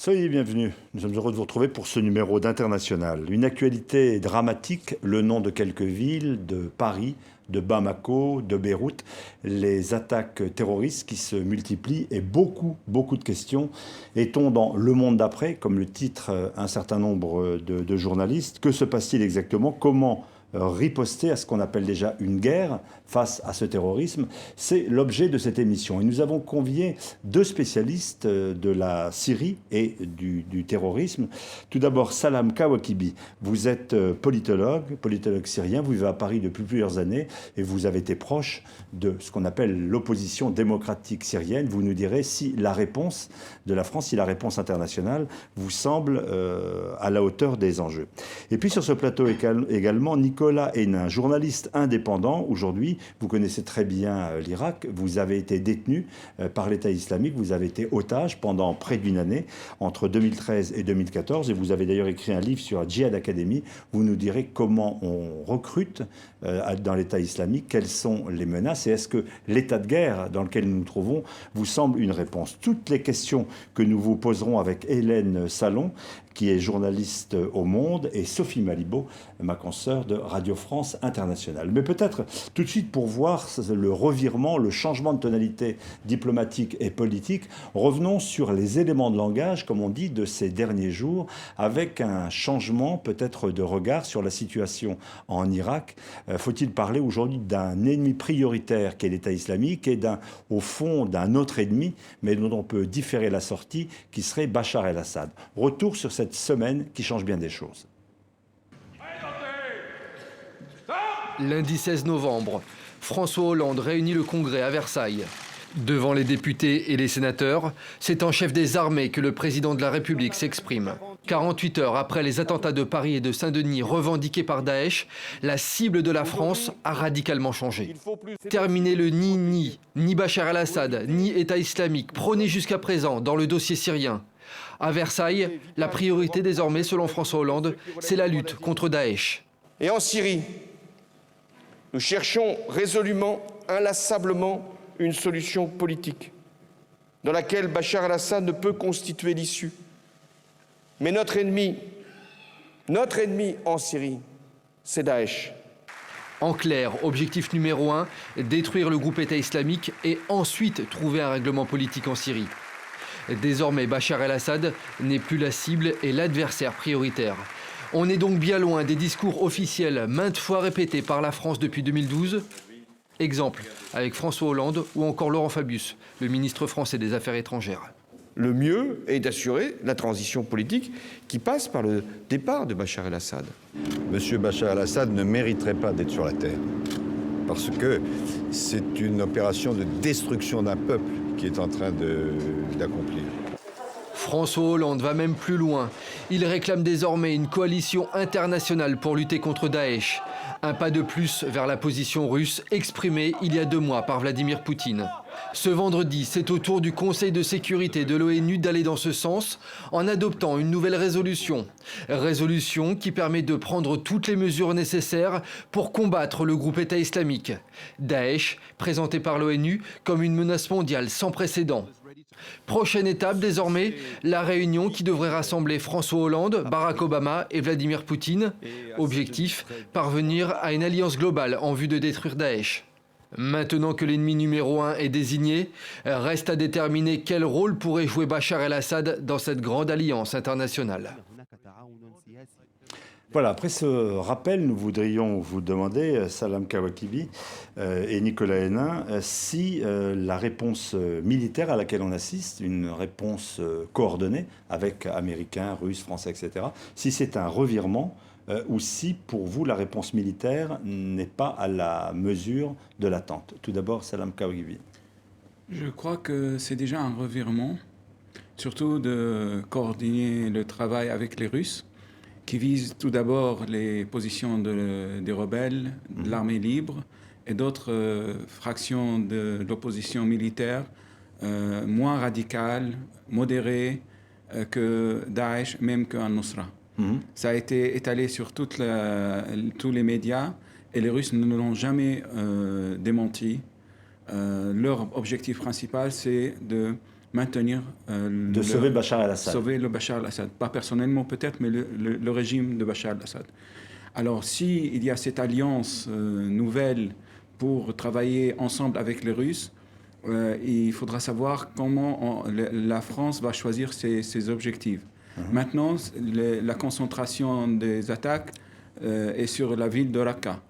Soyez les bienvenus. Nous sommes heureux de vous retrouver pour ce numéro d'International. Une actualité dramatique, le nom de quelques villes, de Paris, de Bamako, de Beyrouth, les attaques terroristes qui se multiplient et beaucoup de questions. Est-on dans le monde d'après, comme le titre un certain nombre de journalistes? Que se passe-t-il exactement? Comment riposter à ce qu'on appelle déjà une guerre face à ce terrorisme? C'est l'objet de cette émission. Et nous avons convié deux spécialistes de la Syrie et du terrorisme. Tout d'abord, Salam Kawakibi. Vous êtes politologue syrien. Vous vivez à Paris depuis plusieurs années et vous avez été proche de ce qu'on appelle l'opposition démocratique syrienne. Vous nous direz si la réponse de la France, si la réponse internationale vous semble à la hauteur des enjeux. Et puis sur ce plateau également, Nicolas Hénin, journaliste indépendant. Aujourd'hui, vous connaissez très bien l'Irak. Vous avez été détenu par l'État islamique. Vous avez été otage pendant près d'une année, entre 2013 et 2014. Et vous avez d'ailleurs écrit un livre sur la Djihad Academy. Vous nous direz comment on recrute dans l'État islamique, quelles sont les menaces et est-ce que l'état de guerre dans lequel nous nous trouvons vous semble une réponse? Toutes les questions que nous vous poserons avec Hélène Salon, qui est journaliste au Monde, et Sophie Malibaud, ma consoeur de Radio France Internationale. Mais peut-être tout de suite pour voir le revirement, le changement de tonalité diplomatique et politique, revenons sur les éléments de langage, comme on dit, de ces derniers jours, avec un changement peut-être de regard sur la situation en Irak. Faut-il parler aujourd'hui d'un ennemi prioritaire qui est l'État islamique et au fond d'un autre ennemi, mais dont on peut différer la sortie, qui serait Bachar el-Assad? Retour sur cette semaine qui change bien des choses. Lundi 16 novembre, François Hollande réunit le Congrès à Versailles. Devant les députés et les sénateurs, c'est en chef des armées que le président de la République s'exprime. 48 heures après les attentats de Paris et de Saint-Denis revendiqués par Daesh, la cible de la France a radicalement changé. Terminer le ni Bachar el-Assad, ni État islamique, prôné jusqu'à présent dans le dossier syrien. À Versailles, la priorité désormais, selon François Hollande, c'est la lutte contre Daesh. Et en Syrie, nous cherchons résolument, inlassablement, une solution politique dans laquelle Bachar el-Assad ne peut constituer l'issue. Mais notre ennemi en Syrie, c'est Daesh. En clair, objectif numéro 1, détruire le groupe État islamique et ensuite trouver un règlement politique en Syrie. Désormais, Bachar el-Assad n'est plus la cible et l'adversaire prioritaire. On est donc bien loin des discours officiels maintes fois répétés par la France depuis 2012. Exemple avec François Hollande ou encore Laurent Fabius, le ministre français des Affaires étrangères. Le mieux est d'assurer la transition politique qui passe par le départ de Bachar el-Assad. Monsieur Bachar el-Assad ne mériterait pas d'être sur la terre, parce que c'est une opération de destruction d'un peuple qui est en train d'accomplir. François Hollande va même plus loin. Il réclame désormais une coalition internationale pour lutter contre Daesh. Un pas de plus vers la position russe exprimée il y a 2 mois par Vladimir Poutine. Ce vendredi, c'est au tour du Conseil de sécurité de l'ONU d'aller dans ce sens en adoptant une nouvelle résolution. Résolution qui permet de prendre toutes les mesures nécessaires pour combattre le groupe État islamique. Daesh, présenté par l'ONU comme une menace mondiale sans précédent. Prochaine étape désormais, la réunion qui devrait rassembler François Hollande, Barack Obama et Vladimir Poutine. Objectif, parvenir à une alliance globale en vue de détruire Daesh. Maintenant que l'ennemi numéro 1 est désigné, reste à déterminer quel rôle pourrait jouer Bachar el-Assad dans cette grande alliance internationale. Voilà, après ce rappel, nous voudrions vous demander, Salam Kawakibi et Nicolas Hénin, si la réponse militaire à laquelle on assiste, une réponse coordonnée avec Américains, Russes, Français, etc., si c'est un revirement ou si, pour vous, la réponse militaire n'est pas à la mesure de l'attente. Tout d'abord, Salam Kawakibi. Je crois que c'est déjà un revirement, surtout de coordonner le travail avec les Russes, qui vise tout d'abord les positions des rebelles, de l'armée libre et d'autres fractions de l'opposition militaire moins radicales, modérées que Daesh, même qu'un Nusra. Ça a été étalé sur tous les médias et les Russes ne l'ont jamais démenti. Leur objectif principal, c'est de maintenir... sauver Bachar el-Assad. Sauver le Bachar el-Assad. Pas personnellement peut-être, mais le régime de Bachar el-Assad. Alors, s'il y a cette alliance nouvelle pour travailler ensemble avec les Russes, il faudra savoir comment la France va choisir ses objectifs. Maintenant, la concentration des attaques est sur la ville de Raqqa.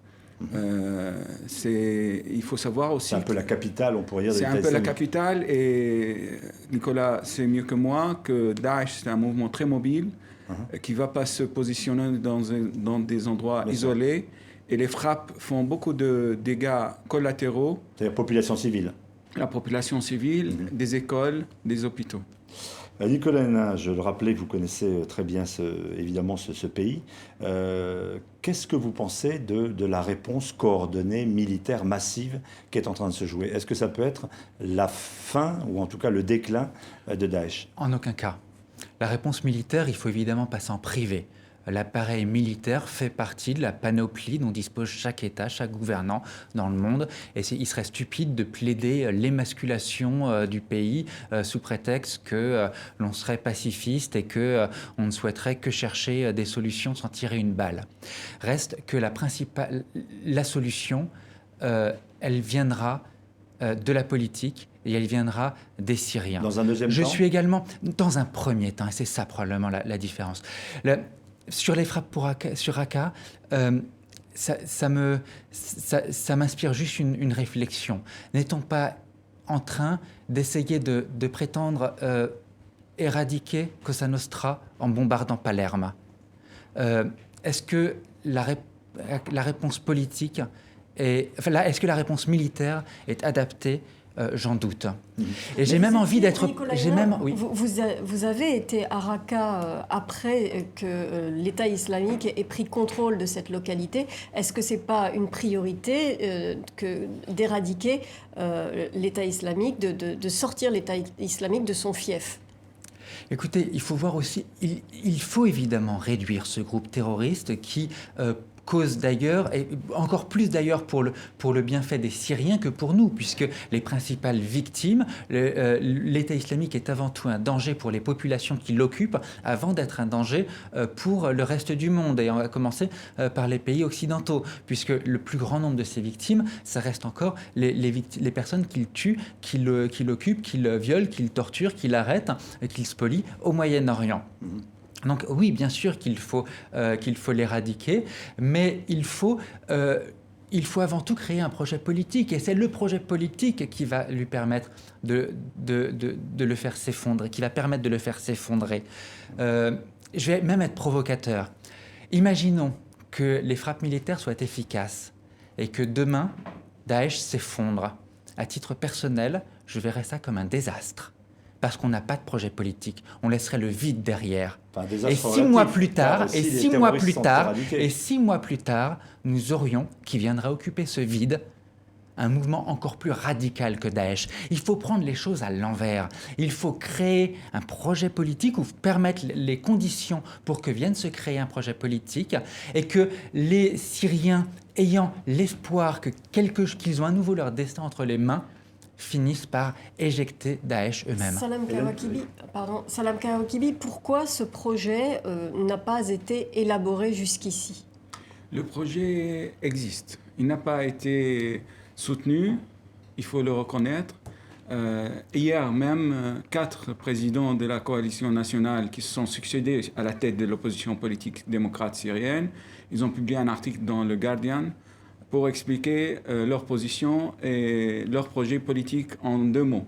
Il faut savoir aussi... C'est un peu la capitale, on pourrait dire, de C'est l'État un peu la islamique. capitale et Nicolas sait mieux que moi que Daesh, c'est un mouvement très mobile qui ne va pas se positionner dans des endroits isolés et les frappes font beaucoup de dégâts collatéraux. C'est-à-dire population civile. La population civile, des écoles, des hôpitaux. Nicolas Hénin, je le rappelais, vous connaissez très bien évidemment ce pays. Qu'est-ce que vous pensez de la réponse coordonnée militaire massive qui est en train de se jouer? Est-ce que ça peut être la fin ou en tout cas le déclin de Daesh? En aucun cas. La réponse militaire, il faut évidemment pas s'en priver. L'appareil militaire fait partie de la panoplie dont dispose chaque État, chaque gouvernant dans le monde. Et il serait stupide de plaider l'émasculation du pays sous prétexte que l'on serait pacifiste et que on ne souhaiterait que chercher des solutions sans tirer une balle. Reste que la solution, elle viendra de la politique et elle viendra des Syriens. Dans un deuxième temps? Je suis également, dans un premier temps, et c'est ça probablement la différence. Sur les frappes sur Raqqa, ça m'inspire juste une réflexion. N'est-on pas en train d'essayer de prétendre éradiquer Cosa Nostra en bombardant Palerme? Est-ce que la réponse politique est-ce que la réponse militaire est adaptée? J'en doute. Et j'ai même envie d'être... Oui. Vous avez été à Raqqa après que l'État islamique ait pris contrôle de cette localité. Est-ce que ce n'est pas une priorité d'éradiquer l'État islamique, de sortir l'État islamique de son fief? Écoutez, il faut voir aussi... Il faut évidemment réduire ce groupe terroriste qui... cause d'ailleurs, et encore plus d'ailleurs pour le bienfait des Syriens que pour nous, puisque les principales victimes, l'État islamique est avant tout un danger pour les populations qui l'occupent, avant d'être un danger pour le reste du monde, et on va commencer par les pays occidentaux, puisque le plus grand nombre de ces victimes, ça reste encore les personnes qu'il tue, qui l'occupent, qui le violent, qui le torturent, qui l'arrêtent, et qui le spolient au Moyen-Orient. Donc oui, bien sûr qu'il faut l'éradiquer, mais il faut avant tout créer un projet politique. Et c'est le projet politique qui va lui permettre de le faire s'effondrer, qui va permettre de le faire s'effondrer. Je vais même être provocateur. Imaginons que les frappes militaires soient efficaces et que demain, Daesh s'effondre. À titre personnel, je verrais ça comme un désastre. Parce qu'on n'a pas de projet politique, on laisserait le vide derrière. Enfin, et 6 mois plus tard, et 6 mois plus tard, nous aurions, qui viendrait occuper ce vide, un mouvement encore plus radical que Daesh. Il faut prendre les choses à l'envers. Il faut créer un projet politique ou permettre les conditions pour que vienne se créer un projet politique et que les Syriens, ayant l'espoir qu'ils ont à nouveau leur destin entre les mains, finissent par éjecter Daesh eux-mêmes. Salam Karakibi, pourquoi ce projet n'a pas été élaboré jusqu'ici? Le projet existe. Il n'a pas été soutenu, il faut le reconnaître. Hier même, 4 présidents de la coalition nationale qui se sont succédés à la tête de l'opposition politique démocrate syrienne, ils ont publié un article dans le Guardian pour expliquer leur position et leur projet politique en 2 mots.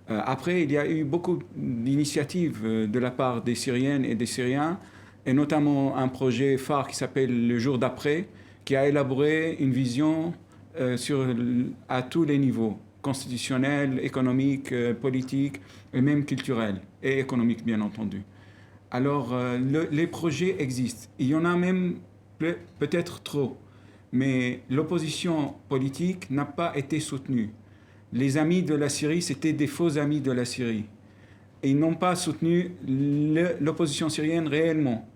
Après, il y a eu beaucoup d'initiatives de la part des Syriennes et des Syriens, et notamment un projet phare qui s'appelle Le Jour d'après, qui a élaboré une vision à tous les niveaux, constitutionnel, économique, politique, et même culturel, et économique, bien entendu. Alors, les projets existent. Il y en a même peut-être trop. Mais l'opposition politique n'a pas été soutenue. Les amis de la Syrie, c'était des faux amis de la Syrie. Et ils n'ont pas soutenu l'opposition syrienne réellement,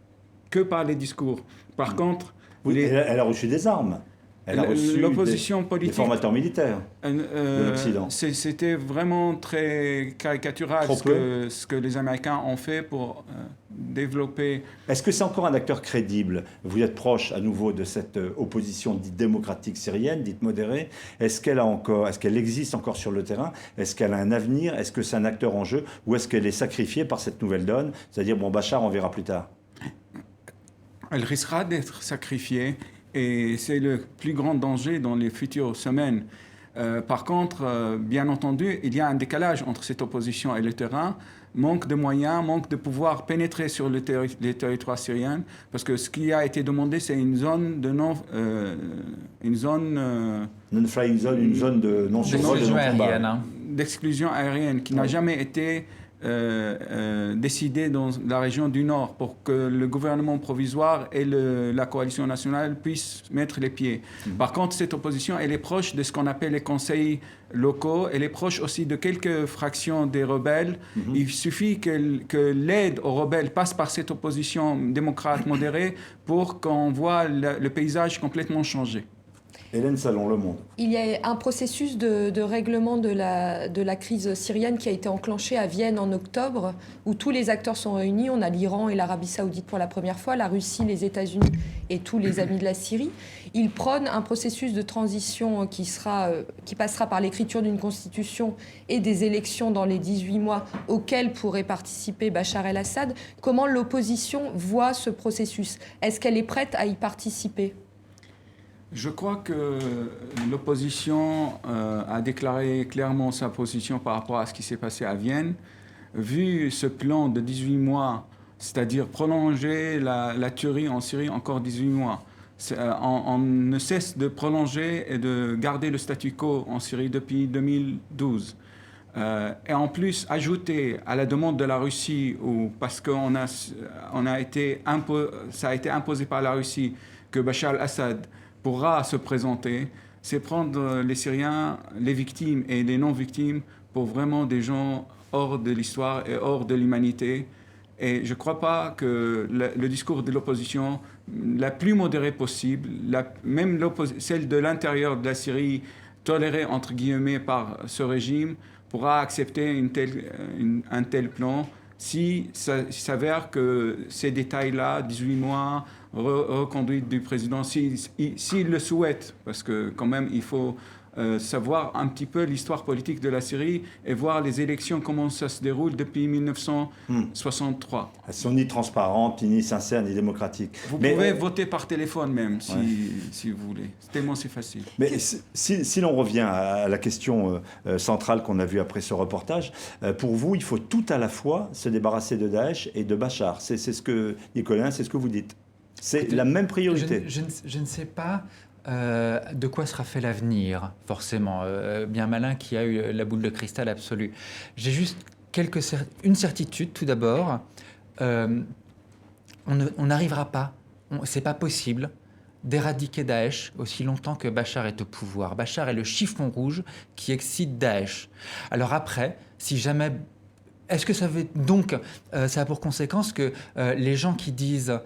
que par les discours. Par contre... Oui, elle a reçu des armes. Elle a reçu l'opposition des politique, formateurs militaires de l'Occident. C'était vraiment très caricatural ce que les Américains ont fait pour développer. Est-ce que c'est encore un acteur crédible? Vous êtes proche à nouveau de cette opposition dite démocratique syrienne, dite modérée. Est-ce qu'elle existe encore sur le terrain? Est-ce qu'elle a un avenir? Est-ce que c'est un acteur en jeu? Ou est-ce qu'elle est sacrifiée par cette nouvelle donne? C'est-à-dire, bon, Bachar, on verra plus tard. Elle risquera d'être sacrifiée et c'est le plus grand danger dans les futures semaines. Par contre, bien entendu, il y a un décalage entre cette opposition et le terrain. Manque de moyens, manque de pouvoir pénétrer sur les territoires syriens, parce que ce qui a été demandé, c'est une zone de Non-flying zone, une zone de non-survol, de non-combat. D'exclusion aérienne qui n'a jamais été décidée dans la région du Nord pour que le gouvernement provisoire et la coalition nationale puissent mettre les pieds. Par contre, cette opposition, elle est proche de ce qu'on appelle les conseils locaux, elle est proche aussi de quelques fractions des rebelles. Il suffit que l'aide aux rebelles passe par cette opposition démocrate modérée pour qu'on voit le paysage complètement changer. Hélène Salon, Le Monde. Il y a un processus de règlement de la crise syrienne qui a été enclenché à Vienne en octobre, où tous les acteurs sont réunis. On a l'Iran et l'Arabie saoudite pour la première fois, la Russie, les États-Unis et tous les amis de la Syrie. Ils prônent un processus de transition qui passera par l'écriture d'une constitution et des élections dans les 18 mois auxquelles pourrait participer Bachar el-Assad. Comment l'opposition voit ce processus? Est-ce qu'elle est prête à y participer? Je crois que l'opposition a déclaré clairement sa position par rapport à ce qui s'est passé à Vienne. Vu ce plan de 18 mois, c'est-à-dire prolonger la tuerie en Syrie encore 18 mois, on ne cesse de prolonger et de garder le statu quo en Syrie depuis 2012. Et en plus, ajouter à la demande de la Russie, parce que ça a été imposé par la Russie que Bachar el-Assad pourra se présenter, c'est prendre les Syriens, les victimes et les non-victimes pour vraiment des gens hors de l'histoire et hors de l'humanité. Et je ne crois pas que le discours de l'opposition, la plus modérée possible, même celle de l'intérieur de la Syrie, tolérée entre guillemets par ce régime, pourra accepter un tel plan si ça s'avère que ces détails-là, 18 mois, reconduite du président, s'il le souhaite, parce que quand même il faut savoir un petit peu l'histoire politique de la Syrie et voir les élections, comment ça se déroule depuis 1963. Elles sont ni transparentes, ni sincères, ni démocratiques. Vous pouvez voter par téléphone même, si vous voulez. Tellement c'est facile. Mais si l'on revient à la question centrale qu'on a vue après ce reportage, pour vous, il faut tout à la fois se débarrasser de Daesh et de Bachar. C'est ce que, Nicolas, c'est ce que vous dites. C'est la même priorité. Je ne sais pas de quoi sera fait l'avenir, forcément. Bien malin qui a eu la boule de cristal absolue. J'ai juste une certitude, tout d'abord. On n'arrivera pas, c'est pas possible d'éradiquer Daesh aussi longtemps que Bachar est au pouvoir. Bachar est le chiffon rouge qui excite Daesh. Alors après, si jamais... Est-ce que ça veut donc... ça a pour conséquence que les gens qui disent...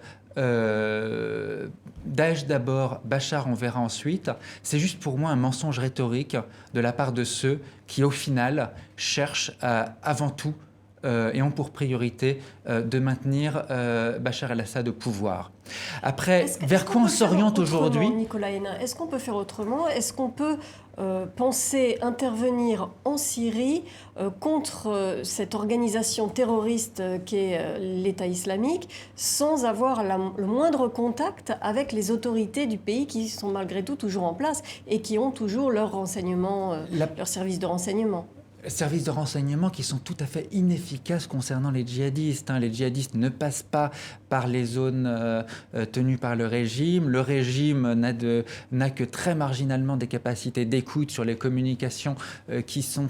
Daesh d'abord, Bachar on verra ensuite, c'est juste pour moi un mensonge rhétorique de la part de ceux qui au final cherchent avant tout et ont pour priorité de maintenir Bachar el-Assad au pouvoir. Après, vers quoi on s'oriente aujourd'hui ? Nicolas Hénin, est-ce qu'on peut faire autrement ? Est-ce qu'on peut penser intervenir en Syrie contre cette organisation terroriste qu'est l'État islamique sans avoir le moindre contact avec les autorités du pays qui sont malgré tout toujours en place et qui ont toujours leurs renseignements, leurs services de renseignement ? Services de renseignement qui sont tout à fait inefficaces concernant les djihadistes. Les djihadistes ne passent pas par les zones tenues par le régime. Le régime n'a que très marginalement des capacités d'écoute sur les communications qui sont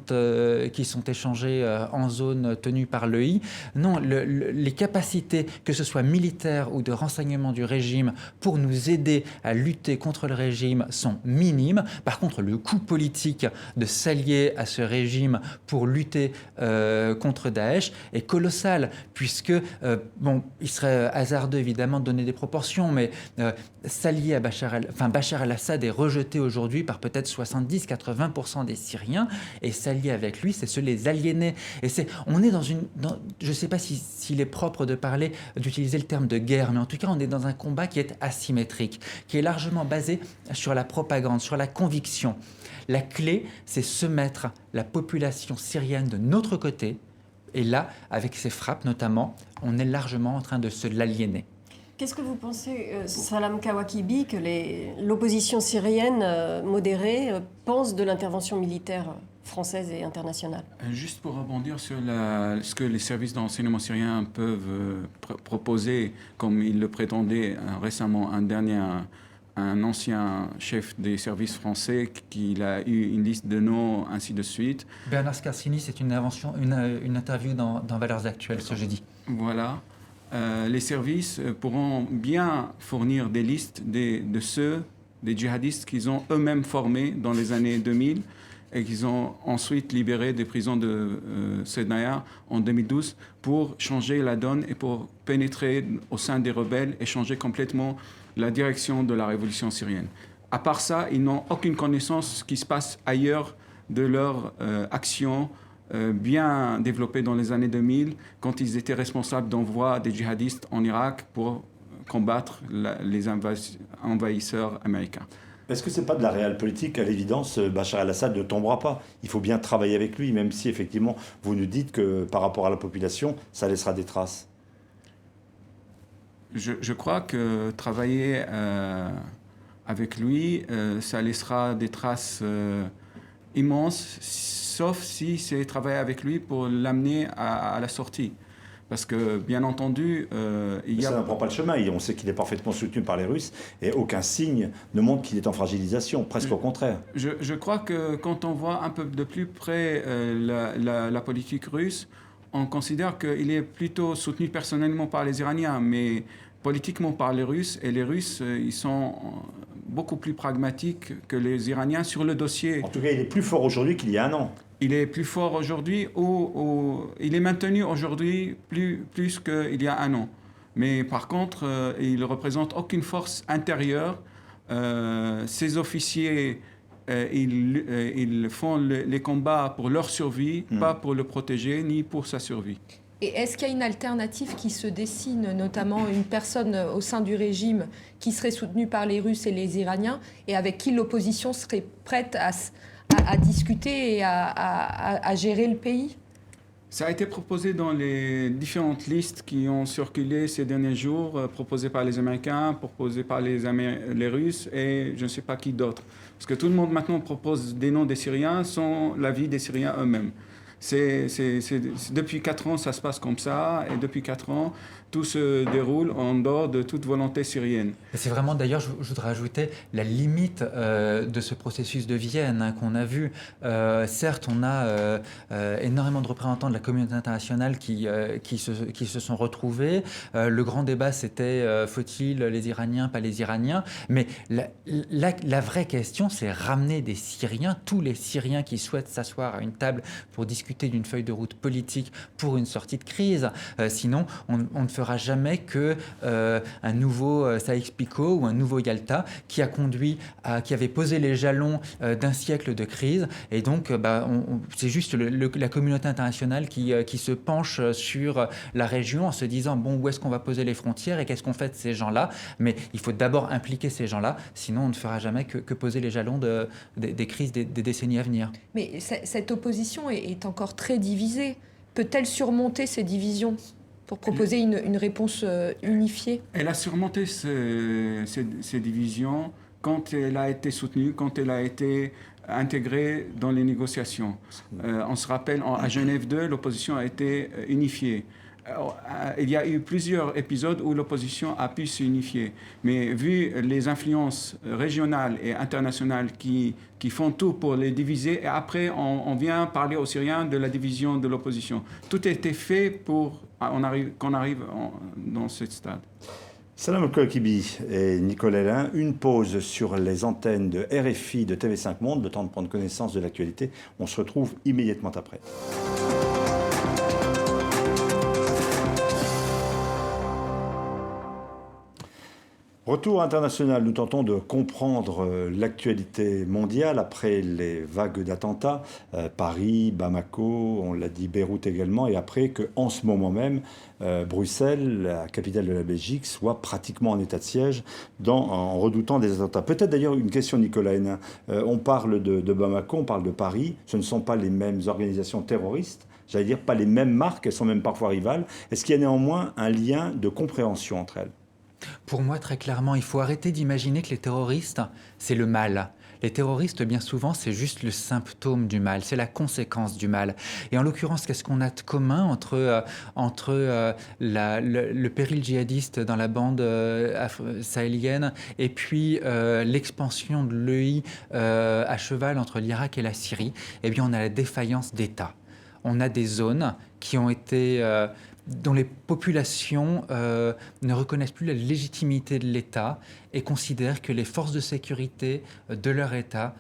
échangées en zone tenue par l'EI. Non, les capacités, que ce soit militaires ou de renseignement du régime, pour nous aider à lutter contre le régime sont minimes. Par contre, le coût politique de s'allier à ce régime pour lutter contre Daesh est colossal, puisque, il serait hasardeux évidemment de donner des proportions, mais s'allier à Bachar el-Assad est rejeté aujourd'hui par peut-être 70-80% des Syriens, et s'allier avec lui, c'est se les aliéner. Et on est je ne sais pas s'il est propre d'utiliser le terme de guerre, mais en tout cas, on est dans un combat qui est asymétrique, qui est largement basé sur la propagande, sur la conviction. La clé, c'est se mettre la population syrienne de notre côté, et là, avec ces frappes notamment, on est largement en train de se l'aliéner. Qu'est-ce que vous pensez, Salam Kawakibi, que l'opposition syrienne modérée pense de l'intervention militaire française et internationale? Juste pour rebondir sur ce que les services d'enseignement syriens peuvent proposer, comme ils le prétendaient récemment, un ancien chef des services français qui a eu une liste de noms, ainsi de suite. Bernard Scarsini, c'est une interview dans Valeurs Actuelles ce jeudi. Voilà. Les services pourront bien fournir des listes des djihadistes qu'ils ont eux-mêmes formés dans les années 2000 et qu'ils ont ensuite libérés des prisons de Sednaya en 2012 pour changer la donne et pour pénétrer au sein des rebelles et changer complètement la direction de la révolution syrienne. À part ça, ils n'ont aucune connaissance de ce qui se passe ailleurs de leur action bien développée dans les années 2000, quand ils étaient responsables d'envoi des djihadistes en Irak pour combattre les envahisseurs américains. Est-ce que ce n'est pas de la réelle politique? À l'évidence, Bachar el-Assad ne tombera pas. Il faut bien travailler avec lui, même si effectivement vous nous dites que par rapport à la population, ça laissera des traces. Je crois que travailler avec lui, ça laissera des traces immenses, sauf si c'est travailler avec lui pour l'amener à la sortie. Parce que, bien entendu, ça ne prend pas le chemin. On sait qu'il est parfaitement soutenu par les Russes et aucun signe ne montre qu'il est en fragilisation, presque au contraire. Je crois que quand on voit un peu de plus près la politique russe, on considère qu'il est plutôt soutenu personnellement par les Iraniens, mais politiquement par les Russes. Et les Russes, ils sont beaucoup plus pragmatiques que les Iraniens sur le dossier. En tout cas, il est plus fort aujourd'hui qu'il y a un an. Il est plus fort aujourd'hui, il est maintenu aujourd'hui plus qu'il y a un an. Mais par contre, il ne représente aucune force intérieure. Ces officiers, ils font les combats pour leur survie, pas pour le protéger, ni pour sa survie. Et est-ce qu'il y a une alternative qui se dessine, notamment une personne au sein du régime qui serait soutenue par les Russes et les Iraniens, et avec qui l'opposition serait prête à discuter et à gérer le pays? Ça a été proposé dans les différentes listes qui ont circulé ces derniers jours, proposées par les Américains, proposées par les Russes et je ne sais pas qui d'autre. Parce que tout le monde maintenant propose des noms des Syriens sans l'avis des Syriens eux-mêmes. Depuis 4 ans, ça se passe comme ça, et depuis 4 ans, tout se déroule en dehors de toute volonté syrienne. Et c'est vraiment, d'ailleurs, je voudrais ajouter la limite de ce processus de Vienne qu'on a vu. Certes, on a énormément de représentants de la communauté internationale qui se sont retrouvés. Le grand débat, c'était faut-il les Iraniens, pas les Iraniens. Mais la vraie question, c'est ramener des Syriens, tous les Syriens qui souhaitent s'asseoir à une table pour discuter d'une feuille de route politique pour une sortie de crise. Sinon, on ne fera jamais que un nouveau Sykes-Picot ou un nouveau Yalta qui avait posé les jalons d'un siècle de crise. Et donc, c'est juste la communauté internationale qui se penche sur la région en se disant, bon, où est-ce qu'on va poser les frontières et qu'est-ce qu'on fait de ces gens-là? Mais il faut d'abord impliquer ces gens-là, sinon on ne fera jamais que poser les jalons des crises des décennies à venir. Mais cette opposition est encore très divisée. Peut-elle surmonter ces divisions pour proposer une réponse unifiée? Elle a surmonté ces divisions quand elle a été soutenue, quand elle a été intégrée dans les négociations. On se rappelle, à Genève 2, l'opposition a été unifiée. Il y a eu plusieurs épisodes où l'opposition a pu s'unifier. Mais vu les influences régionales et internationales qui font tout pour les diviser, et après on vient parler aux Syriens de la division de l'opposition. Tout a été fait pour qu'on arrive dans ce stade. Salam Kouakibi et Nicolas Héllin, une pause sur les antennes de RFI de TV5 Monde, le temps de prendre connaissance de l'actualité. On se retrouve immédiatement après. Retour international, nous tentons de comprendre l'actualité mondiale après les vagues d'attentats, Paris, Bamako, on l'a dit Beyrouth également, et après qu'en ce moment même, Bruxelles, la capitale de la Belgique, soit pratiquement en état de siège en redoutant des attentats. Peut-être d'ailleurs une question, Nicolas Hénin. On parle de Bamako, on parle de Paris, ce ne sont pas les mêmes organisations terroristes, j'allais dire pas les mêmes marques, elles sont même parfois rivales. Est-ce qu'il y a néanmoins un lien de compréhension entre elles ? Pour moi, très clairement, il faut arrêter d'imaginer que les terroristes, c'est le mal. Les terroristes, bien souvent, c'est juste le symptôme du mal, c'est la conséquence du mal. Et en l'occurrence, qu'est-ce qu'on a de commun entre le péril djihadiste dans la bande sahélienne et puis l'expansion de l'EI à cheval entre l'Irak et la Syrie? Eh bien, on a la défaillance d'État. On a des zones qui ont été... dont les populations ne reconnaissent plus la légitimité de l'État et considèrent que les forces de sécurité de leur État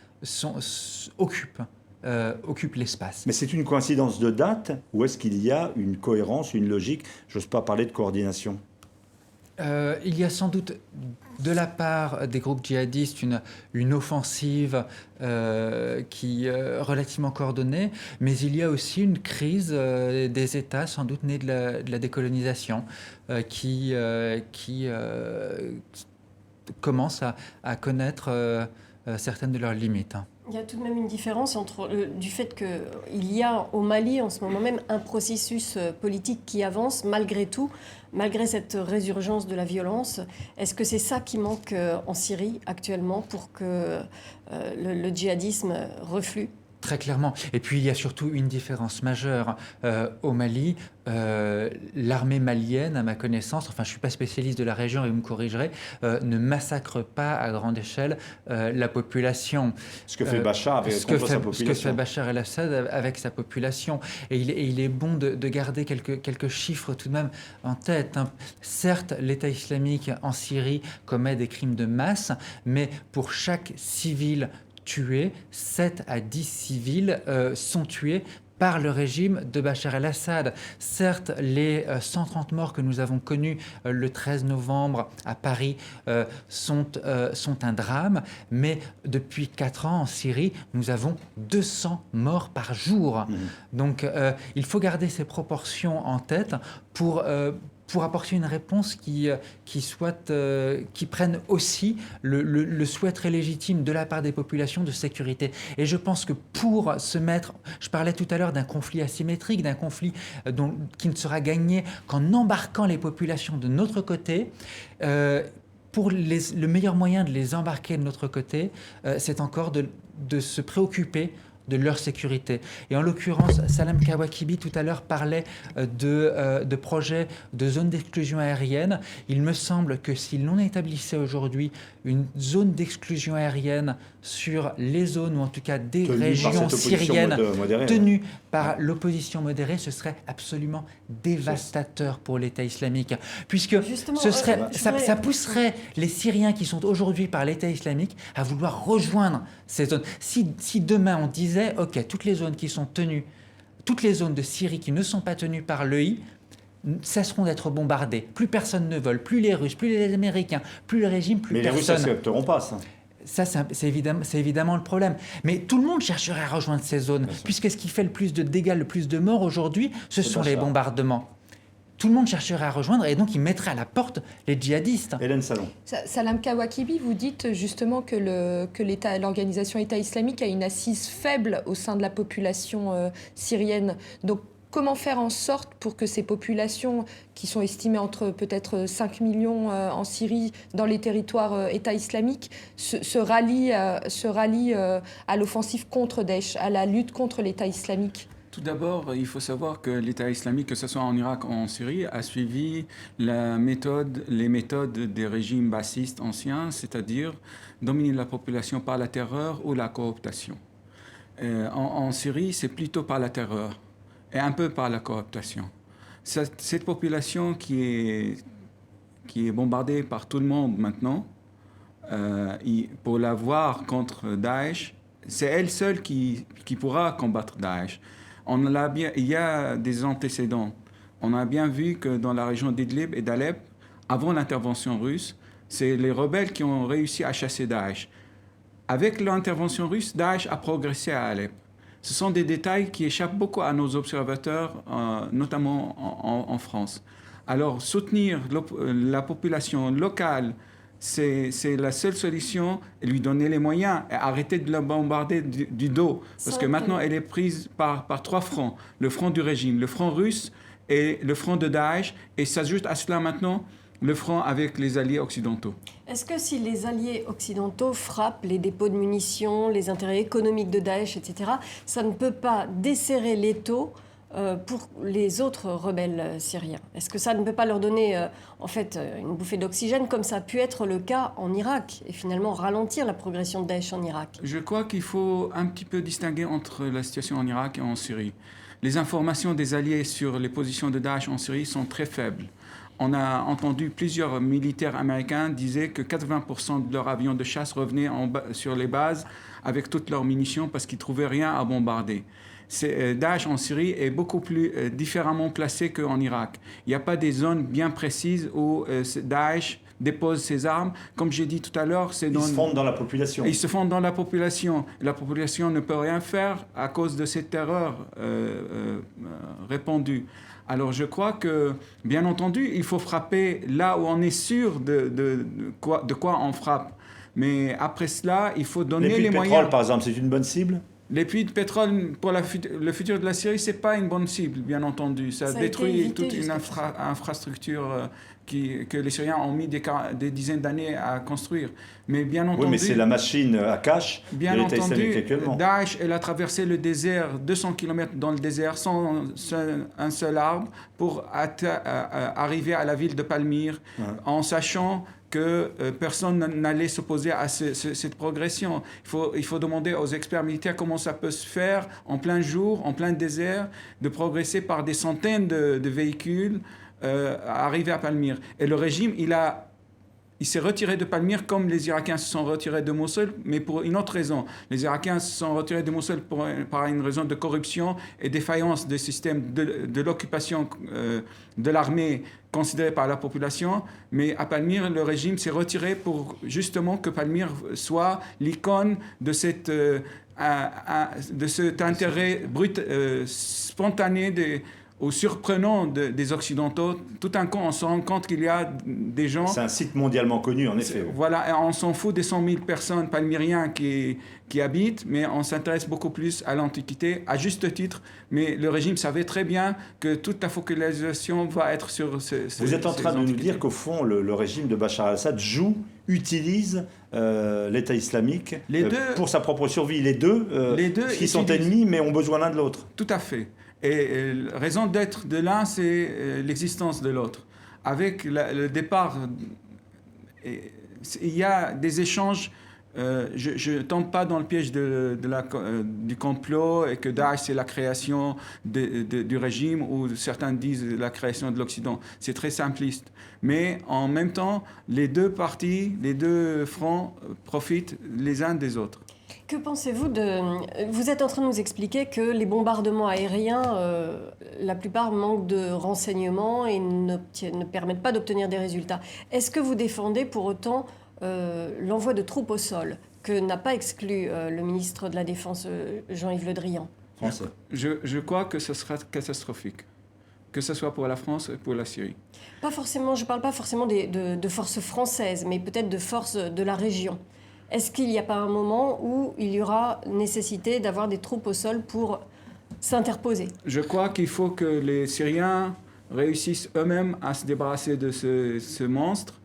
occupent l'espace. Mais c'est une coïncidence de date ou est-ce qu'il y a une cohérence, une logique? J'ose pas parler de coordination. Il y a sans doute de la part des groupes djihadistes une offensive qui est relativement coordonnée, mais il y a aussi une crise des États, sans doute née de la décolonisation, qui commence à connaître certaines de leurs limites. Il y a tout de même une différence du fait qu'il y a au Mali en ce moment même un processus politique qui avance malgré tout, malgré cette résurgence de la violence. Est-ce que c'est ça qui manque en Syrie actuellement pour que le djihadisme reflue ? Très clairement. Et puis il y a surtout une différence majeure au Mali. L'armée malienne, à ma connaissance, enfin je ne suis pas spécialiste de la région et vous me corrigerez, ne massacre pas à grande échelle la population. Ce que fait Bachar contre sa population. Ce que fait Bachar el-Assad avec sa population. Et il est bon de garder quelques chiffres tout de même en tête. Certes, l'État islamique en Syrie commet des crimes de masse, mais pour chaque civil tués, 7 à 10 civils sont tués par le régime de Bachar el-Assad. Certes, les 130 morts que nous avons connus le 13 novembre à Paris sont un drame, mais depuis 4 ans en Syrie, nous avons 200 morts par jour. Donc il faut garder ces proportions en tête pour apporter une réponse qui prenne aussi le souhait très légitime de la part des populations de sécurité. Et je pense que pour se mettre... Je parlais tout à l'heure d'un conflit asymétrique, d'un conflit qui ne sera gagné qu'en embarquant les populations de notre côté. Le meilleur moyen de les embarquer de notre côté, c'est encore de se préoccuper de leur sécurité. Et en l'occurrence, Salam Kouakibi tout à l'heure parlait de projets de zones d'exclusion aérienne. Il me semble que si l'on établissait aujourd'hui une zone d'exclusion aérienne sur les zones, ou en tout cas des régions syriennes tenues par l'opposition modérée, ce serait absolument dévastateur pour l'État islamique. Puisque ça pousserait les Syriens qui sont aujourd'hui par l'État islamique à vouloir rejoindre ces zones. Si demain on disait, OK, toutes les zones qui sont tenues, toutes les zones de Syrie qui ne sont pas tenues par l'EI, cesseront d'être bombardées. Plus personne ne vole, plus les Russes, plus les Américains, plus le régime, plus personne. Mais les Russes n'accepteront pas ça. Ça, c'est évidemment le problème. Mais tout le monde chercherait à rejoindre ces zones, puisque ce qui fait le plus de dégâts, le plus de morts aujourd'hui, ce sont les bombardements. Tout le monde chercherait à rejoindre et donc il mettrait à la porte les djihadistes. Hélène Salon. Salam Kouakibi, vous dites justement que l'organisation État islamique a une assise faible au sein de la population syrienne. Donc comment faire en sorte pour que ces populations, qui sont estimées entre peut-être 5 millions en Syrie, dans les territoires État islamique, se rallient à l'offensive contre Daesh, à la lutte contre l'État islamique? Tout d'abord, il faut savoir que l'État islamique, que ce soit en Irak ou en Syrie, a suivi les méthodes des régimes bassistes anciens, c'est-à-dire dominer la population par la terreur ou la cooptation. En Syrie, c'est plutôt par la terreur et un peu par la cooptation. Cette population qui qui est bombardée par tout le monde maintenant, pour la voir contre Daesh, c'est elle seule qui pourra combattre Daesh. Il y a des antécédents. On a bien vu que dans la région d'Idlib et d'Alep, avant l'intervention russe, c'est les rebelles qui ont réussi à chasser Daesh. Avec l'intervention russe, Daesh a progressé à Alep. Ce sont des détails qui échappent beaucoup à nos observateurs, notamment en France. Alors, soutenir la population locale, c'est la seule solution, et lui donner les moyens, et arrêter de la bombarder du dos. Parce que maintenant, elle est prise par 3 fronts. Le front du régime, le front russe et le front de Daesh. Et s'ajoute à cela maintenant le front avec les alliés occidentaux. Est-ce que si les alliés occidentaux frappent les dépôts de munitions, les intérêts économiques de Daesh, etc., ça ne peut pas desserrer l'étau pour les autres rebelles syriens? Est-ce que ça ne peut pas leur donner une bouffée d'oxygène comme ça a pu être le cas en Irak et finalement ralentir la progression de Daesh en Irak? Je crois qu'il faut un petit peu distinguer entre la situation en Irak et en Syrie. Les informations des alliés sur les positions de Daesh en Syrie sont très faibles. On a entendu plusieurs militaires américains disaient que 80% de leurs avions de chasse revenaient sur les bases avec toutes leurs munitions parce qu'ils ne trouvaient rien à bombarder. Daesh en Syrie est beaucoup plus différemment placé qu'en Irak. Il n'y a pas des zones bien précises où Daesh dépose ses armes. Comme j'ai dit tout à l'heure, ils se fondent dans la population. Ils se fondent dans la population. La population ne peut rien faire à cause de cette terreur répandue. Alors je crois que, bien entendu, il faut frapper là où on est sûr de quoi on frappe. Mais après cela, il faut donner les moyens. Les puits de pétrole, par exemple, c'est une bonne cible? Les puits de pétrole, pour le futur de la Syrie, ce n'est pas une bonne cible, bien entendu. Ça détruit toute une infrastructure que les Syriens ont mis des dizaines d'années à construire. Mais bien entendu... Oui, mais c'est la machine à cash de l'État islamique actuellement. Daesh, elle a traversé le désert, 200 km dans le désert, sans un seul arbre, pour arriver à la ville de Palmyre, en sachant que personne n'allait s'opposer à cette progression. Il faut demander aux experts militaires comment ça peut se faire en plein jour, en plein désert, de progresser par des centaines de véhicules, arriver à Palmyre. Et le régime, il s'est retiré de Palmyre comme les Irakiens se sont retirés de Mossoul, mais pour une autre raison. Les Irakiens se sont retirés de Mossoul par une raison de corruption et défaillance des systèmes de l'occupation de l'armée considérée par la population. Mais à Palmyre, le régime s'est retiré pour justement que Palmyre soit l'icône de cet intérêt spontané ou surprenant des Occidentaux. Tout d'un coup, on se rend compte qu'il y a des gens... C'est un site mondialement connu, en effet. Voilà, et on s'en fout des 100 000 personnes palmyriens qui habitent, mais on s'intéresse beaucoup plus à l'Antiquité, à juste titre. Mais le régime savait très bien que toute la focalisation va être sur Vous êtes en train de nous dire qu'au fond, le régime de Bachar al-Assad utilise l'État islamique pour sa propre survie. Les deux qui sont ennemis, mais ont besoin l'un de l'autre. Tout à fait. Et la raison d'être de l'un, c'est l'existence de l'autre. Avec le départ, il y a des échanges. Je ne tombe pas dans le piège du complot et que Daesh, c'est la création du régime, ou certains disent la création de l'Occident. C'est très simpliste. Mais en même temps, les deux partis, les deux fronts profitent les uns des autres. Que pensez-vous Vous êtes en train de nous expliquer que les bombardements aériens, la plupart manquent de renseignements et ne permettent pas d'obtenir des résultats. Est-ce que vous défendez pour autant l'envoi de troupes au sol, que n'a pas exclu le ministre de la Défense, Jean-Yves Le Drian? Je crois que ce sera catastrophique, que ce soit pour la France et pour la Syrie. Pas forcément, je ne parle pas forcément de forces françaises, mais peut-être de forces de la région. Est-ce qu'il n'y a pas un moment où il y aura nécessité d'avoir des troupes au sol pour s'interposer? Je crois qu'il faut que les Syriens réussissent eux-mêmes à se débarrasser de ce monstre,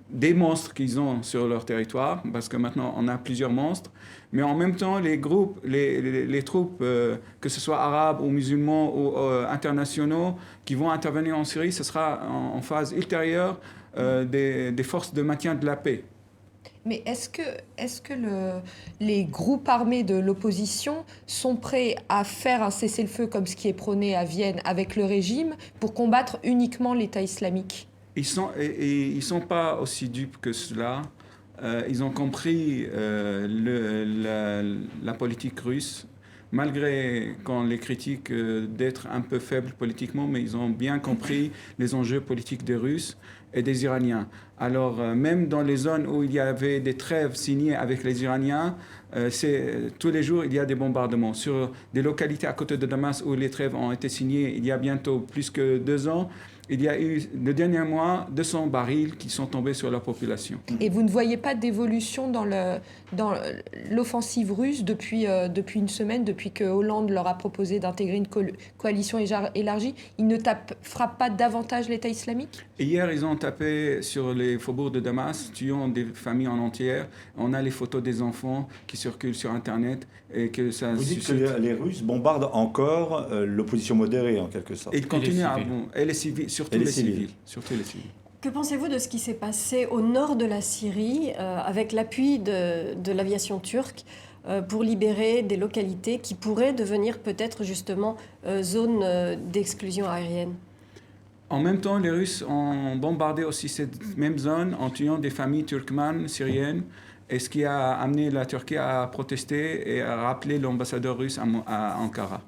des monstres qu'ils ont sur leur territoire, parce que maintenant on a plusieurs monstres, mais en même temps les groupes, les troupes, que ce soit arabes ou musulmans ou internationaux, qui vont intervenir en Syrie, ce sera en phase ultérieure des forces de maintien de la paix. Mais est-ce que les groupes armés de l'opposition sont prêts à faire un cessez-le-feu comme ce qui est prôné à Vienne avec le régime pour combattre uniquement l'État islamique? Ils sont pas aussi dupes que cela. Ils ont compris la politique russe, malgré qu'on les critique d'être un peu faibles politiquement, mais ils ont bien compris les enjeux politiques des Russes et des Iraniens. Alors, même dans les zones où il y avait des trêves signées avec les Iraniens, tous les jours, il y a des bombardements. Sur des localités à côté de Damas où les trêves ont été signées il y a bientôt plus que 2 ans, il y a eu, le dernier mois, 200 barils qui sont tombés sur la population. Et vous ne voyez pas d'évolution dans l'offensive russe depuis une semaine, depuis que Hollande leur a proposé d'intégrer une coalition élargie? Ils ne frappent pas davantage l'État islamique? Hier, ils ont tapé sur les faubourgs de Damas, tuant des familles en entière. On a les photos des enfants qui circulent sur Internet. Et que ça Vous dites que les Russes bombardent encore l'opposition modérée, en quelque sorte. Et ils continuent et les civils, surtout les civils. Que pensez-vous de ce qui s'est passé au nord de la Syrie, avec l'appui de l'aviation turque, pour libérer des localités qui pourraient devenir peut-être justement zone d'exclusion aérienne? En même temps, les Russes ont bombardé aussi cette même zone en tuant des familles turkmanes, syriennes, et ce qui a amené la Turquie à protester et à rappeler l'ambassadeur russe à Ankara.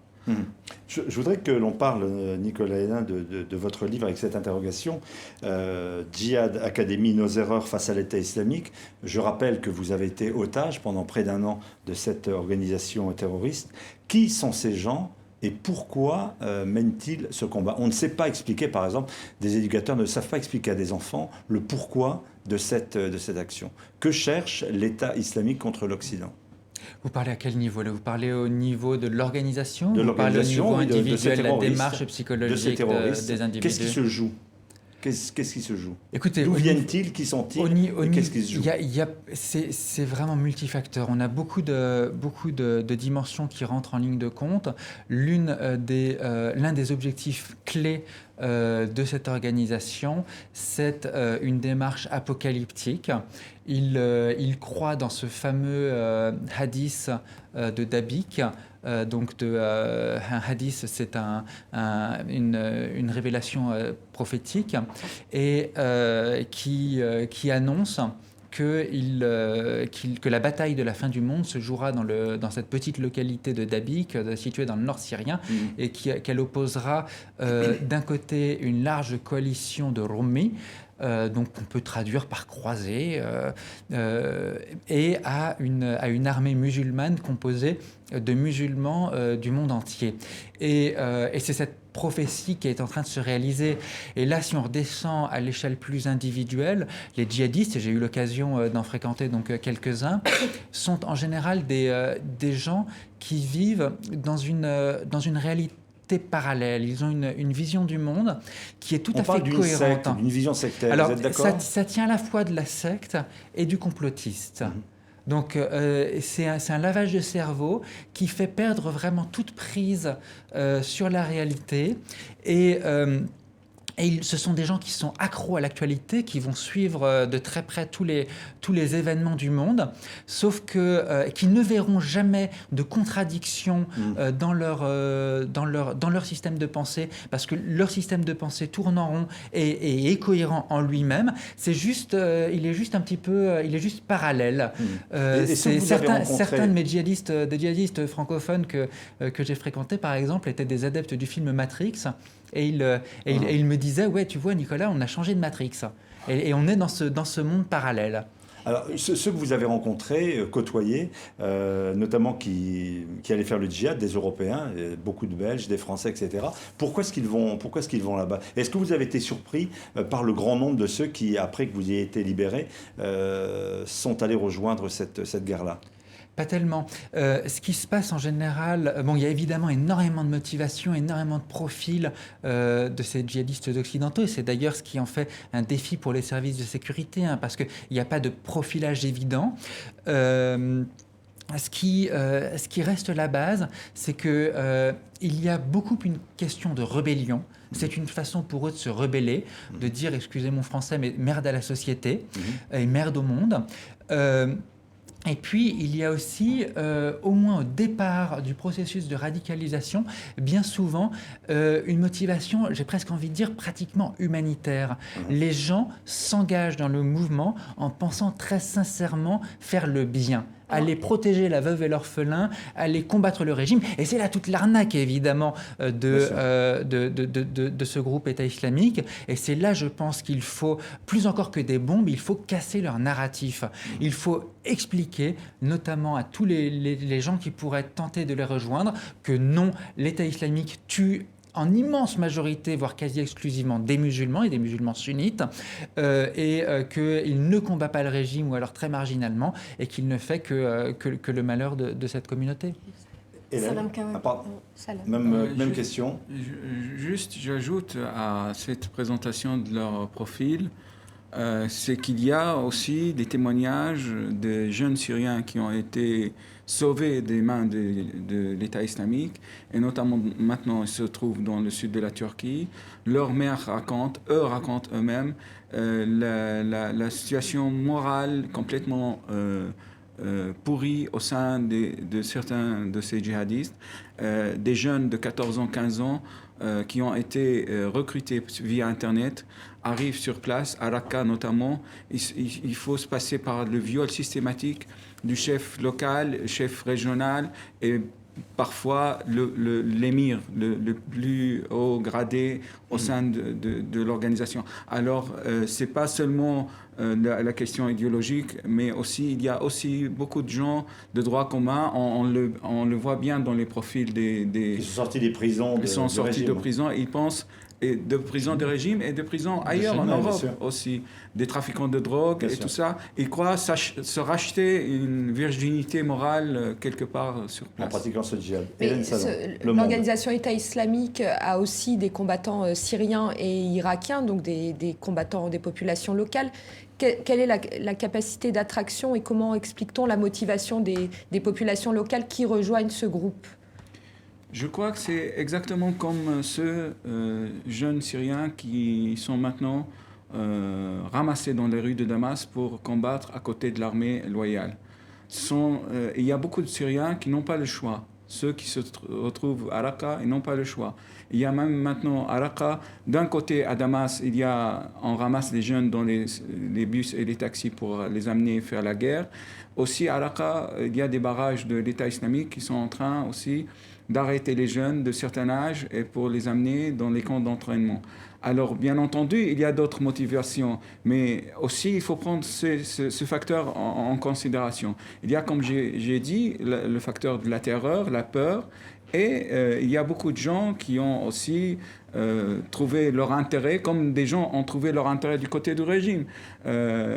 Je voudrais que l'on parle, Nicolas Hénin, de votre livre avec cette interrogation. Djihad Academy, nos erreurs face à l'État islamique. Je rappelle que vous avez été otage pendant près d'1 an de cette organisation terroriste. Qui sont ces gens et pourquoi mènent-ils ce combat? On ne sait pas expliquer, par exemple, des éducateurs ne savent pas expliquer à des enfants le pourquoi de cette action. Que cherche l'État islamique contre l'Occident? Vous parlez à quel niveau là? Vous parlez au niveau de l'organisation? De Vous parlez au niveau l'organisation, individuel, de la démarche psychologique des individus? Qu'est-ce qui se joue? Qu'est-ce qui se joue? Écoutez, d'où viennent-ils? Qui sont-ils? Qu'est-ce qui se joue? C'est vraiment multifacteur. On a beaucoup de dimensions qui rentrent en ligne de compte. L'un des objectifs clés de cette organisation, c'est une démarche apocalyptique. Il croit dans ce fameux hadith de Dabik. Un hadith, c'est une révélation prophétique et qui annonce que la bataille de la fin du monde se jouera dans cette petite localité de Dabik, située dans le nord syrien, et qu'elle opposera d'un côté une large coalition de Roumi, donc on peut traduire par croisée, et à une armée musulmane composée de musulmans du monde entier. Et c'est cette prophétie qui est en train de se réaliser. Et là, si on redescend à l'échelle plus individuelle, les djihadistes, et j'ai eu l'occasion d'en fréquenter donc quelques-uns, sont en général des gens qui vivent dans une réalité parallèle. Ils ont une vision du monde qui est tout à fait cohérente. D'une vision sectaire, alors, vous êtes d'accord? ça tient à la fois de la secte et du complotiste. Donc c'est un lavage de cerveau qui fait perdre vraiment toute prise sur la réalité et ce sont des gens qui sont accros à l'actualité, qui vont suivre de très près tous les événements du monde, sauf que qui ne verront jamais de contradiction dans leur système de pensée, parce que leur système de pensée tourne en rond et est cohérent en lui-même. C'est juste, il est juste parallèle. Certains de mes djihadistes francophones que j'ai fréquentés, par exemple, étaient des adeptes du film Matrix. Et il me disait, ouais, tu vois, Nicolas, on a changé de Matrix. Et on est dans ce monde parallèle. Alors, ceux que vous avez rencontrés, côtoyés, notamment qui allaient faire le djihad, des Européens, beaucoup de Belges, des Français, etc., pourquoi est-ce qu'ils vont là-bas? Est-ce que vous avez été surpris par le grand nombre de ceux qui, après que vous ayez été libérés, sont allés rejoindre cette guerre-là? Pas tellement. Ce qui se passe en général, il y a évidemment énormément de motivation, énormément de profils de ces djihadistes occidentaux, et c'est d'ailleurs ce qui en fait un défi pour les services de sécurité, parce qu'il n'y a pas de profilage évident. Ce qui reste la base, c'est que il y a beaucoup une question de rébellion. C'est une façon pour eux de se rebeller, de dire, excusez mon français, mais merde à la société et merde au monde. Et puis, il y a aussi, au moins au départ du processus de radicalisation, bien souvent, une motivation, j'ai presque envie de dire, pratiquement humanitaire. Les gens s'engagent dans le mouvement en pensant très sincèrement faire le bien, aller protéger la veuve et l'orphelin, aller combattre le régime. Et c'est là toute l'arnaque, évidemment, de ce groupe État islamique. Et c'est là, je pense qu'il faut, plus encore que des bombes, il faut casser leur narratif. Il faut expliquer, notamment à tous les gens qui pourraient tenter de les rejoindre, que non, l'État islamique tue en immense majorité, voire quasi exclusivement, des musulmans et des musulmans sunnites, et qu'il ne combat pas le régime, ou alors très marginalement, et qu'il ne fait que le malheur de cette communauté. Salam Kawa. Même question. Juste, j'ajoute à cette présentation de leur profil, c'est qu'il y a aussi des témoignages de jeunes Syriens qui ont été sauvés des mains de l'État islamique, et notamment maintenant ils se trouvent dans le sud de la Turquie. Leurs mères racontent eux-mêmes la situation morale complètement pourrie au sein de certains de ces djihadistes, des jeunes de 14 ans, 15 ans qui ont été recrutés via Internet, arrivent sur place, à Raqqa notamment. Il faut se passer par le viol systématique du chef local, chef régional et parfois l'émir, le plus haut gradé au sein de l'organisation. Alors, ce n'est pas seulement la question idéologique, mais aussi, il y a aussi beaucoup de gens de droit commun. On le voit bien dans les profils des... Ils sont sortis des prisons. Ils sont sortis de prison, ils pensent... Et de prison de régime et de prison ailleurs en Europe aussi, des trafiquants de drogue et tout ça. Ils croient se racheter une virginité morale quelque part sur place. En pratiquant ce djihad. L'organisation État islamique a aussi des combattants syriens et irakiens, donc des combattants des populations locales. Quelle est la capacité d'attraction et comment explique-t-on la motivation des populations locales qui rejoignent ce groupe ? Je crois que c'est exactement comme ceux jeunes Syriens qui sont maintenant ramassés dans les rues de Damas pour combattre à côté de l'armée loyale. Il y a beaucoup de Syriens qui n'ont pas le choix. Ceux qui se retrouvent à Raqqa, ils n'ont pas le choix. Il y a même maintenant à Raqqa, d'un côté à Damas, on ramasse les jeunes dans les bus et les taxis pour les amener faire la guerre. Aussi à Raqqa, il y a des barrages de l'État islamique qui sont en train aussi d'arrêter les jeunes de certain âge et pour les amener dans les camps d'entraînement. Alors, bien entendu, il y a d'autres motivations, mais aussi il faut prendre ce facteur en considération. Il y a, comme j'ai dit, le facteur de la terreur, la peur, et il y a beaucoup de gens qui ont aussi trouvé leur intérêt, comme des gens ont trouvé leur intérêt du côté du régime,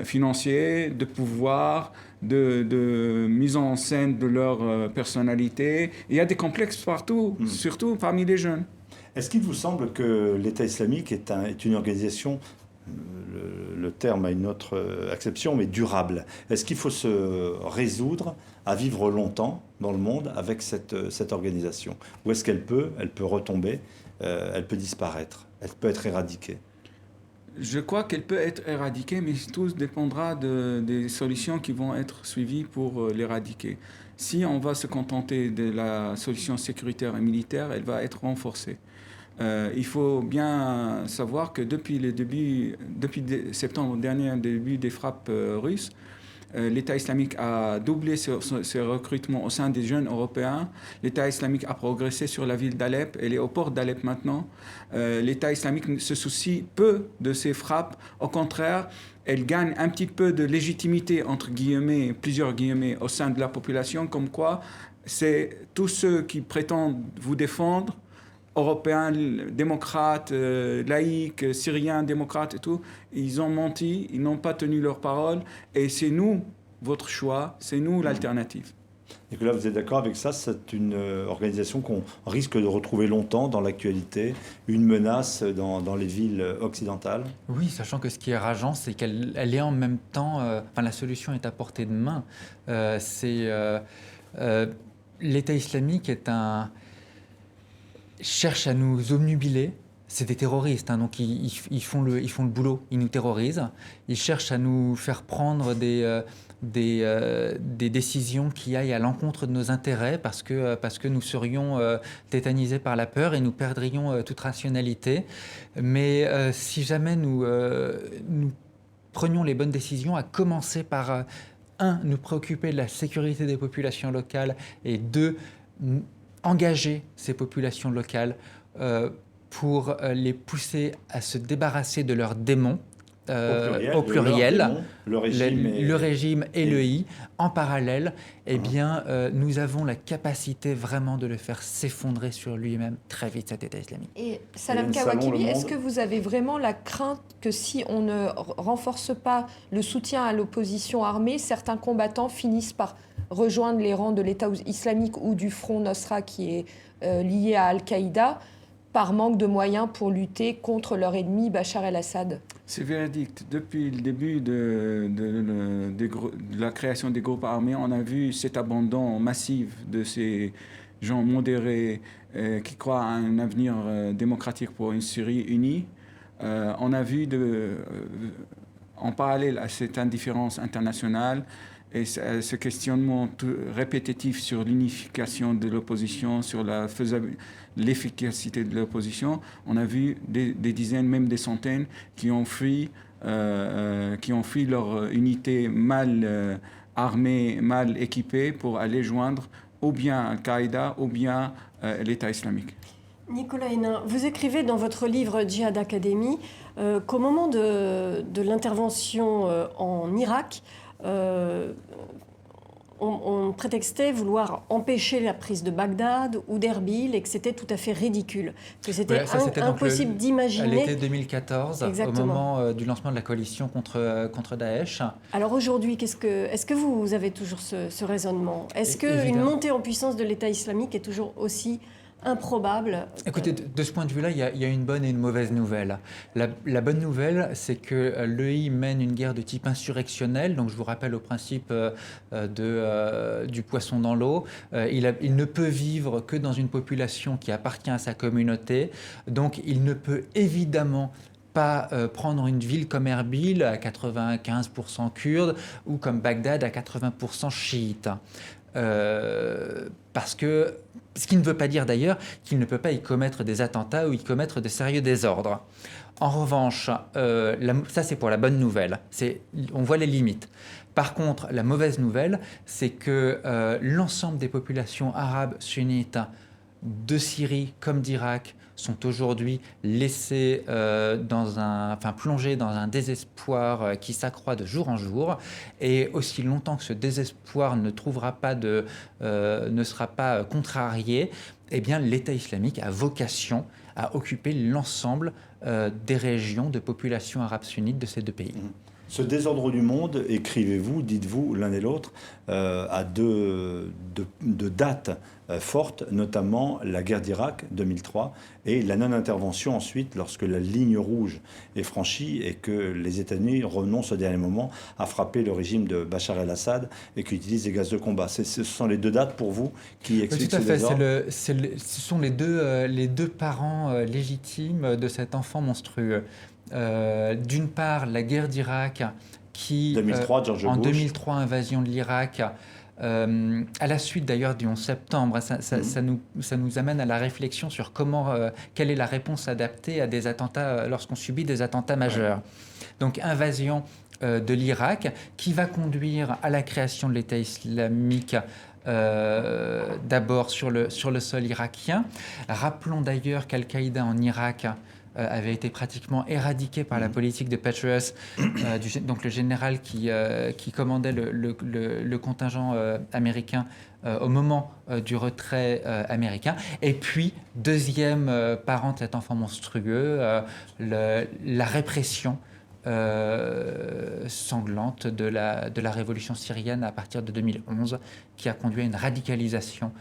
financier, de pouvoir, de mise en scène de leur personnalité. Il y a des complexes partout, surtout parmi les jeunes. Est-ce qu'il vous semble que l'État islamique est une organisation, le terme a une autre acception, mais durable? Est-ce qu'il faut se résoudre à vivre longtemps dans le monde avec cette organisation? Ou est-ce qu'elle peut retomber, elle peut disparaître, elle peut être éradiquée? Je crois qu'elle peut être éradiquée, mais tout dépendra des solutions qui vont être suivies pour l'éradiquer. Si on va se contenter de la solution sécuritaire et militaire, elle va être renforcée. Il faut bien savoir que depuis septembre dernier, le début des frappes russes, l'État islamique a doublé ses recrutements au sein des jeunes européens. L'État islamique a progressé sur la ville d'Alep. Elle est au port d'Alep maintenant. L'État islamique se soucie peu de ces frappes. Au contraire, elle gagne un petit peu de légitimité, entre guillemets, plusieurs guillemets, au sein de la population, comme quoi c'est tous ceux qui prétendent vous défendre, Européens, démocrates, laïcs, Syriens, démocrates et tout, ils ont menti, ils n'ont pas tenu leur parole, et c'est nous, votre choix, c'est nous l'alternative. Et que là, vous êtes d'accord avec ça? C'est une organisation qu'on risque de retrouver longtemps dans l'actualité, une menace dans les villes occidentales? Oui, sachant que ce qui est rageant, c'est qu'elle est en même temps... la solution est à portée de main. L'État islamique cherchent à nous obnubiler. C'est des terroristes, donc ils font le boulot, ils nous terrorisent. Ils cherchent à nous faire prendre des décisions qui aillent à l'encontre de nos intérêts parce que nous serions tétanisés par la peur et nous perdrions toute rationalité. Mais si jamais nous prenions les bonnes décisions, à commencer par, nous préoccuper de la sécurité des populations locales et deux, engager ces populations locales pour les pousser à se débarrasser de leurs démons, au pluriel, le régime et le I. En parallèle, eh bien, nous avons la capacité vraiment de le faire s'effondrer sur lui-même très vite, cet État islamique. Et Salam Kawakibi, est-ce que vous avez vraiment la crainte que si on ne renforce pas le soutien à l'opposition armée, certains combattants finissent par rejoindre les rangs de l'État islamique ou du Front Nosra qui est lié à Al-Qaïda par manque de moyens pour lutter contre leur ennemi Bachar el-Assad? C'est véridique. Depuis le début de la création des groupes armés, on a vu cet abandon massif de ces gens modérés qui croient à un avenir démocratique pour une Syrie unie. On a vu, en parallèle à cette indifférence internationale et ce questionnement répétitif sur l'unification de l'opposition, sur l'efficacité de l'opposition, on a vu des dizaines, même des centaines, qui ont fui leur unité mal armée, mal équipée pour aller joindre ou bien Al-Qaïda ou bien l'État islamique. Nicolas Hénin, vous écrivez dans votre livre Djihad Academy qu'au moment de l'intervention en Irak, on prétextait vouloir empêcher la prise de Bagdad ou d'Erbil et que c'était tout à fait ridicule, que c'était impossible d'imaginer. À l'été 2014, exactement, au moment du lancement de la coalition contre Daesh. Alors aujourd'hui, est-ce que vous avez toujours ce raisonnement? Est-ce qu'une montée en puissance de l'État islamique est toujours aussi improbable? Écoutez, de ce point de vue-là, il y a une bonne et une mauvaise nouvelle. La bonne nouvelle, c'est que l'EI mène une guerre de type insurrectionnel. Donc, je vous rappelle au principe du poisson dans l'eau. Il ne peut vivre que dans une population qui appartient à sa communauté. Donc, il ne peut évidemment pas prendre une ville comme Erbil à 95% kurde ou comme Bagdad à 80% chiite. Parce que, ce qui ne veut pas dire d'ailleurs qu'il ne peut pas y commettre des attentats ou y commettre de sérieux désordres. En revanche, ça c'est pour la bonne nouvelle, on voit les limites. Par contre, la mauvaise nouvelle, c'est que l'ensemble des populations arabes sunnites de Syrie comme d'Irak sont aujourd'hui laissés plongés dans un désespoir qui s'accroît de jour en jour. Et aussi longtemps que ce désespoir ne sera pas contrarié, eh bien, l'État islamique a vocation à occuper l'ensemble des régions de population arabe sunnite de ces deux pays. Ce désordre du monde, écrivez-vous, dites-vous l'un et l'autre, à deux dates fortes, notamment la guerre d'Irak 2003 et la non-intervention ensuite lorsque la ligne rouge est franchie et que les États-Unis renoncent au dernier moment à frapper le régime de Bachar el-Assad et qu'ils utilisent des gaz de combat. Ce sont les deux dates pour vous qui expliquent ce désordre? Ce sont les deux parents légitimes de cet enfant monstrueux. D'une part, la guerre d'Irak qui, 2003, en 2003, invasion de l'Irak, à la suite d'ailleurs du 11 septembre, ça nous amène à la réflexion sur quelle est la réponse adaptée à des attentats lorsqu'on subit des attentats majeurs. Donc invasion de l'Irak qui va conduire à la création de l'État islamique. D'abord sur le sol irakien. Rappelons d'ailleurs qu'Al-Qaïda en Irak avait été pratiquement éradiqué par la politique de Petraeus, donc le général qui commandait le contingent américain au moment du retrait américain. Et puis, deuxième parent de cet enfant monstrueux, la répression sanglante de la révolution syrienne à partir de 2011, qui a conduit à une radicalisation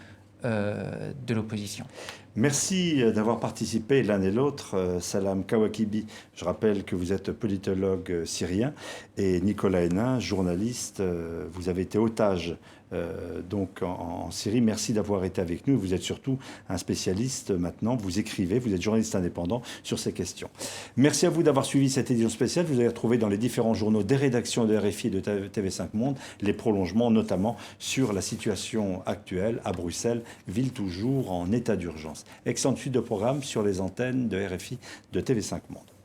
de l'opposition. Merci d'avoir participé l'un et l'autre. Salam Kawakibi, je rappelle que vous êtes politologue syrien, et Nicolas Hénin, journaliste. Vous avez été otage donc en Syrie. Merci d'avoir été avec nous. Vous êtes surtout un spécialiste maintenant. Vous écrivez, vous êtes journaliste indépendant sur ces questions. Merci à vous d'avoir suivi cette édition spéciale. Vous allez retrouver dans les différents journaux des rédactions de RFI et de TV5 Monde les prolongements, notamment sur la situation actuelle à Bruxelles, ville toujours en état d'urgence. Excellente suite de programme sur les antennes de RFI de TV5 Monde.